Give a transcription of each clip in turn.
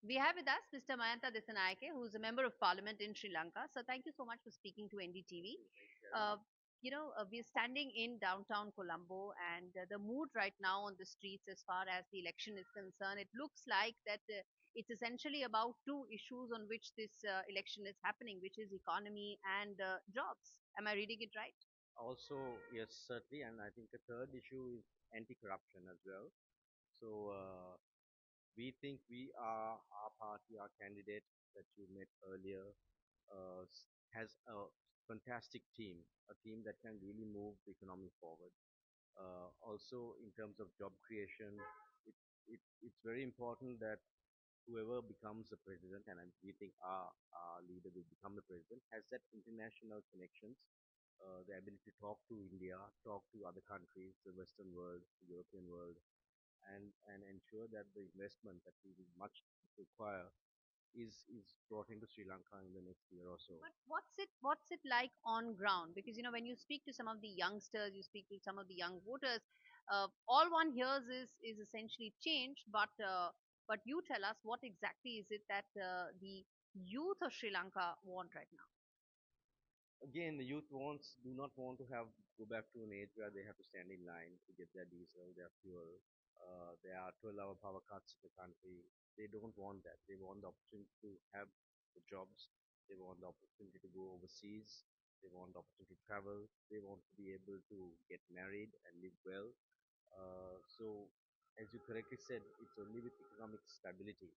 We have with us Mr. Mayantha Dissanayake, who is a member of parliament in Sri Lanka. So thank you so much for speaking to NDTV. We're standing in downtown Colombo, and the mood right now on the streets, as far as the election is concerned, it looks like that it's essentially about two issues on which this election is happening, which is economy and jobs. Am I reading it right? Also, yes, certainly, and I think the third issue is anti-corruption as well. So we think our party, our candidate that you met earlier, has a fantastic team, a team that can really move the economy forward. Also, in terms of job creation, it's very important that whoever becomes the president, and we think our leader will become the president, has that international connections, the ability to talk to India, talk to other countries, the Western world, the European world, and ensure that the investment that we will much require is brought into Sri Lanka in the next year or so. But what's it like on ground? Because when you speak to some of the youngsters, you speak to some of the young voters, all one hears is essentially change. But you tell us, what exactly is it that the youth of Sri Lanka want right now? Again, the youth do not want to have go back to an age where they have to stand in line to get their diesel, their fuel. There are 12-hour power cuts in the country. They don't want that. They want the opportunity to have the jobs. They want the opportunity to go overseas. They want the opportunity to travel. They want to be able to get married and live well. So, as you correctly said, it's only with economic stability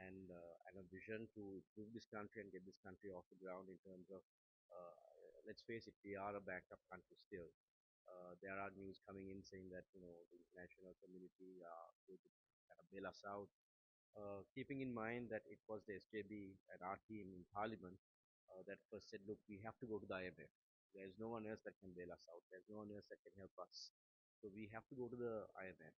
and a vision to improve this country and get this country off the ground in terms of, uh, let's face it, we are a bankrupt country still. There are news coming in saying that the international community will kind of bail us out. Keeping in mind that it was the SJB and our team in Parliament that first said, look, we have to go to the IMF. There's no one else that can bail us out. There's no one else that can help us. So we have to go to the IMF.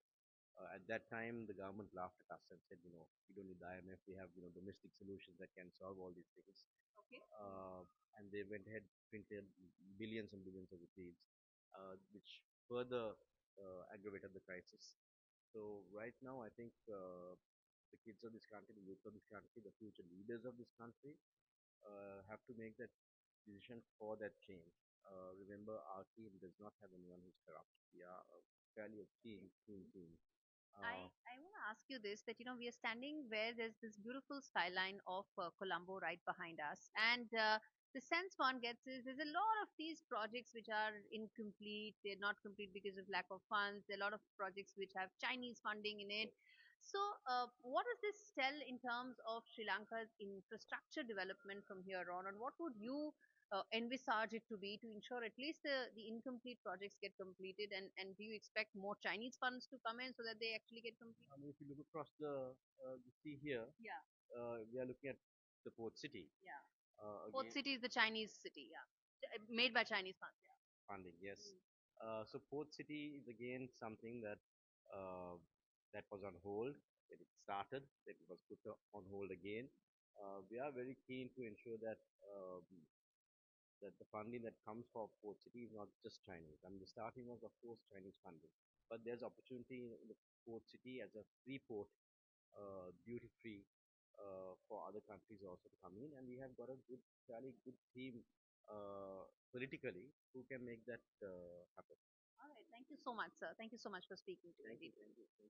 At that time, the government laughed at us and said, we don't need the IMF. We have, domestic solutions that can solve all these things. Okay. And they went ahead, printed billions and billions of rupees, which further aggravated the crisis. So right now, I think the kids of this country, the youth of this country, the future leaders of this country have to make that decision for that change. Remember, our team does not have anyone who's corrupt. We are fairly a team. Uh, I want to ask you this, that we are standing where there's this beautiful skyline of Colombo right behind us, and the sense one gets is there's a lot of these projects which are incomplete. They're not complete because of lack of funds. There are a lot of projects which have Chinese funding in it. So, what does this tell in terms of Sri Lanka's infrastructure development from here on, and what would you envisage it to be to ensure at least the incomplete projects get completed? And do you expect more Chinese funds to come in so that they actually get completed? if you look across the sea here, Yeah, we are looking at the port city. yeah. Port Again, City is the Chinese city, yeah. Made by Chinese funds, yeah. funding, yes. So port city is again something uh, that was on hold. When it started, then it was put on hold again. We are very keen to ensure that the funding that comes for port city is not just Chinese. I mean, the starting was of course Chinese funding, but there's opportunity in the port city as a free port, duty free, for other countries also to come in, and we have got a fairly good team politically who can make that happen. All right. Thank you so much, sir. Thank you so much for speaking to Thank me. you. Thank you.